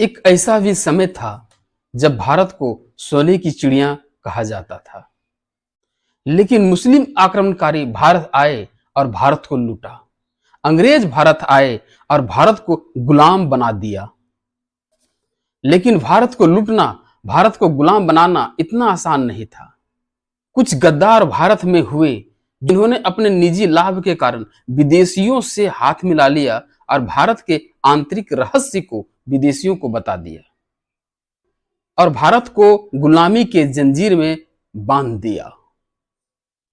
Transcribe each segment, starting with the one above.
एक ऐसा भी समय था जब भारत को सोने की चिड़िया कहा जाता था। लेकिन मुस्लिम आक्रमणकारी भारत आए और भारत को लूटा। अंग्रेज भारत आए और भारत को गुलाम बना दिया। लेकिन भारत को लूटना, भारत को गुलाम बनाना इतना आसान नहीं था। कुछ गद्दार भारत में हुए जिन्होंने अपने निजी लाभ के कारण विदेशियों से हाथ मिला लिया और भारत के आंतरिक रहस्य को विदेशियों को बता दिया और भारत को गुलामी के जंजीर में बांध दिया।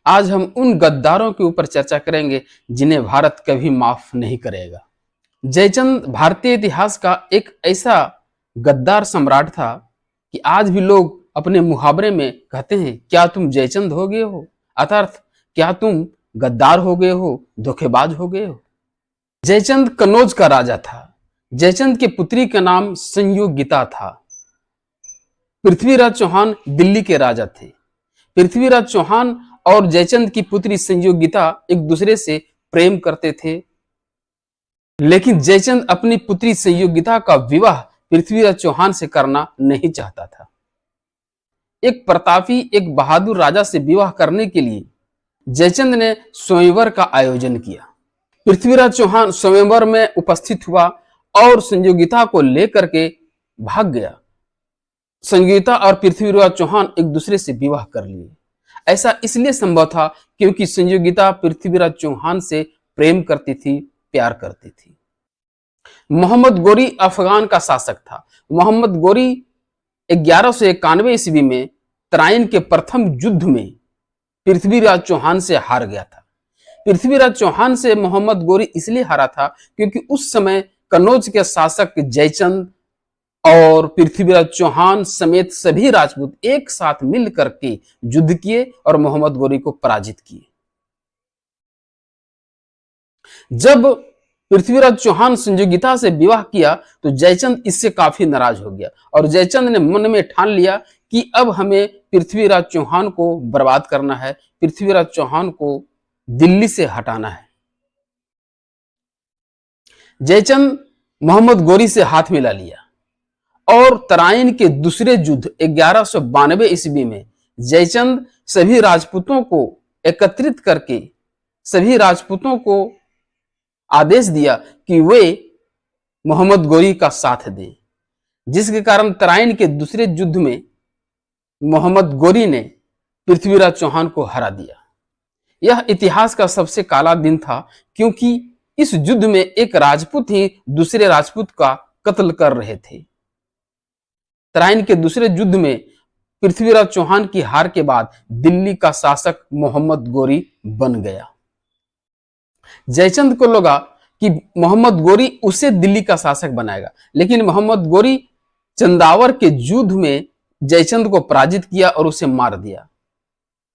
आज हम उन गद्दारों के ऊपर चर्चा करेंगे जिन्हें भारत कभी माफ नहीं करेगा। जयचंद भारतीय इतिहास का एक ऐसा गद्दार सम्राट था कि आज भी लोग अपने मुहावरे में कहते हैं, क्या तुम जयचंद हो गए हो, अर्थात क्या तुम गद्दार हो गए हो, धोखेबाज हो गए हो। जयचंद कन्नौज का राजा था। जयचंद के पुत्री का नाम संयोगिता था। पृथ्वीराज चौहान दिल्ली के राजा थे। पृथ्वीराज चौहान और जयचंद की पुत्री संयोगिता एक दूसरे से प्रेम करते थे, लेकिन जयचंद अपनी पुत्री संयोगिता का विवाह पृथ्वीराज चौहान से करना नहीं चाहता था। एक प्रतापी, एक बहादुर राजा से विवाह करने के लिए जयचंद ने स्वयंवर का आयोजन किया। पृथ्वीराज चौहान स्वयंवर में उपस्थित हुआ और संयोगिता को लेकर के भाग गया। संयोगिता और पृथ्वीराज चौहान एक दूसरे से विवाह कर लिए। ऐसा इसलिए संभव था क्योंकि संयोगिता पृथ्वीराज चौहान से प्रेम करती थी, प्यार करती थी। मोहम्मद गोरी अफगान का शासक था। मोहम्मद गोरी 1191 ईस्वी में तराइन के प्रथम युद्ध में पृथ्वीराज चौहान से हार गया था। पृथ्वीराज चौहान से मोहम्मद गोरी इसलिए हारा था क्योंकि उस समय कन्नौज के शासक जयचंद और पृथ्वीराज चौहान समेत सभी राजपूत एक साथ मिल करके युद्ध किए और मोहम्मद गोरी को पराजित किए। जब पृथ्वीराज चौहान संयोगिता से विवाह किया तो जयचंद इससे काफी नाराज हो गया और जयचंद ने मन में ठान लिया कि अब हमें पृथ्वीराज चौहान को बर्बाद करना है, पृथ्वीराज चौहान को दिल्ली से हटाना है। जयचंद मोहम्मद गोरी से हाथ मिला लिया और तराइन के दूसरे युद्ध 1192 ईस्वी में जयचंद सभी राजपूतों को एकत्रित करके सभी राजपूतों को आदेश दिया कि वे मोहम्मद गोरी का साथ दें, जिसके कारण तराइन के दूसरे युद्ध में मोहम्मद गोरी ने पृथ्वीराज चौहान को हरा दिया। यह इतिहास का सबसे काला दिन था क्योंकि इस युद्ध में एक राजपूत ही दूसरे राजपूत का कत्ल कर रहे थे। तराइन के दूसरे युद्ध में पृथ्वीराज चौहान की हार के बाद दिल्ली का शासक मोहम्मद गोरी बन गया। जयचंद को लगा कि मोहम्मद गोरी उसे दिल्ली का शासक बनाएगा, लेकिन मोहम्मद गोरी चंदावर के युद्ध में जयचंद को पराजित किया और उसे मार दिया।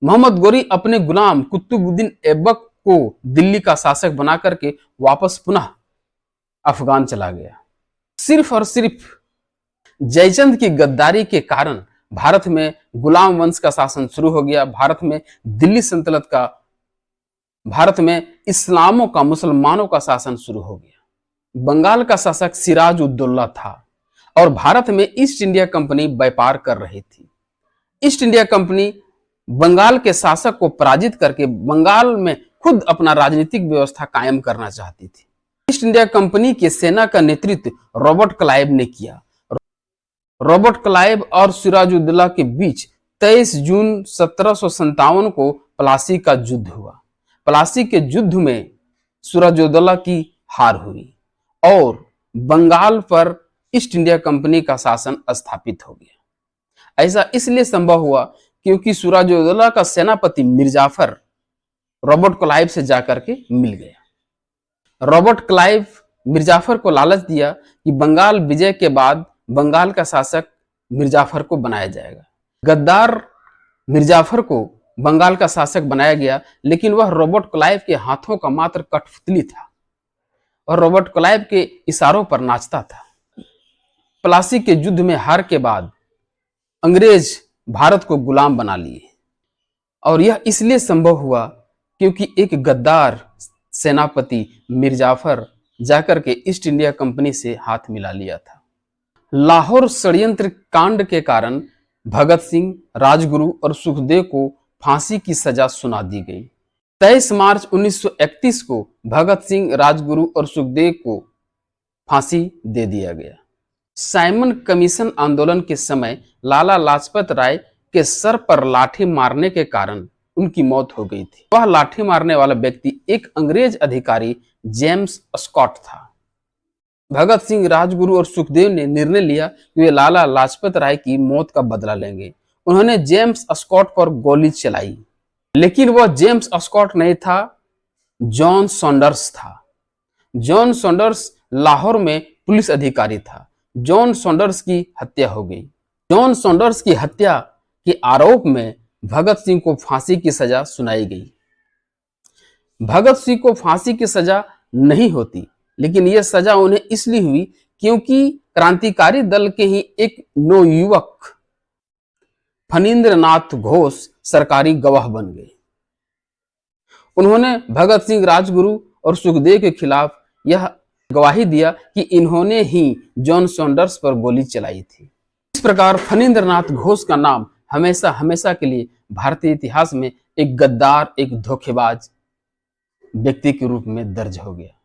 मोहम्मद गोरी अपने गुलाम कुतुबुद्दीन ऐबक को दिल्ली का शासक बना करके वापस पुनः अफगान चला गया। सिर्फ और सिर्फ जयचंद की गद्दारी के कारण भारत में गुलाम वंश का शासन शुरू हो गया। भारत में दिल्ली सल्तनत का, भारत में इस्लामों का, मुसलमानों का शासन शुरू हो गया। बंगाल का शासक सिराज उद्दौला था और भारत में ईस्ट इंडिया कंपनी व्यापार कर रही थी। ईस्ट इंडिया कंपनी बंगाल के शासक को पराजित करके बंगाल में खुद अपना राजनीतिक व्यवस्था कायम करना चाहती थी। ईस्ट इंडिया कंपनी की सेना का नेतृत्व रॉबर्ट क्लाइव ने किया। रॉबर्ट क्लाइव और सिराजुद्दौला के बीच 23 जून 1757 को प्लासी का युद्ध हुआ। प्लासी के युद्ध में सिराजुद्दौला की हार हुई और बंगाल पर ईस्ट इंडिया कंपनी का शासन स्थापित हो गया। ऐसा इसलिए संभव हुआ क्योंकि सिराजुद्दौला का सेनापति मिर्जाफर रॉबर्ट क्लाइव से जाकर के मिल गया। रॉबर्ट क्लाइव मिर्जाफर को लालच दिया कि बंगाल विजय के बाद बंगाल का शासक मिर्जाफर को बनाया जाएगा। गद्दार मिर्जाफर को बंगाल का शासक बनाया गया, लेकिन वह रॉबर्ट क्लाइव के हाथों का मात्र कठपुतली था और रॉबर्ट क्लाइव के इशारों पर नाचता था। प्लासी के युद्ध में हार के बाद अंग्रेज भारत को गुलाम बना लिए और यह इसलिए संभव हुआ क्योंकि एक गद्दार सेनापति मिर्जाफर जाकर के ईस्ट इंडिया कंपनी से हाथ मिला लिया था। लाहौर षड्यंत्र कांड के कारण भगत सिंह, राजगुरु और सुखदेव को फांसी की सजा सुना दी गई। 23 मार्च 1931 को भगत सिंह, राजगुरु और सुखदेव को फांसी दे दिया गया। साइमन कमीशन आंदोलन के समय लाला लाजपत राय के सर पर लाठी मारने के कारण उनकी मौत हो गई थी। वह लाठी मारने वाला व्यक्ति एक अंग्रेज अधिकारी जेम्स स्कॉट था। भगत सिंह, राजगुरु और सुखदेव ने निर्णय लिया कि वे लाला लाजपत राय की मौत का बदला लेंगे। उन्होंने जेम्स स्कॉट पर गोली चलाई, लेकिन वह जेम्स स्कॉट नहीं था, जॉन सॉन्डर्स था। जॉन सॉन्डर्स लाहौर में पुलिस अधिकारी था। जॉन सॉन्डर्स की हत्या हो गई। जॉन सॉन्डर्स की हत्या के आरोप में भगत सिंह को फांसी की सजा सुनाई गई। भगत सिंह को फांसी की सजा नहीं होती, लेकिन यह सजा उन्हें इसलिए हुई क्योंकि क्रांतिकारी दल के ही एक नवयुवक फणींद्रनाथ घोष सरकारी गवाह बन गए। उन्होंने भगत सिंह, राजगुरु और सुखदेव के खिलाफ यह गवाही दिया कि इन्होंने ही जॉन सॉन्डर्स पर गोली चलाई थी। इस प्रकार फणींद्रनाथ घोष का नाम हमेशा हमेशा के लिए भारतीय इतिहास में एक गद्दार, एक धोखेबाज व्यक्ति के रूप में दर्ज हो गया।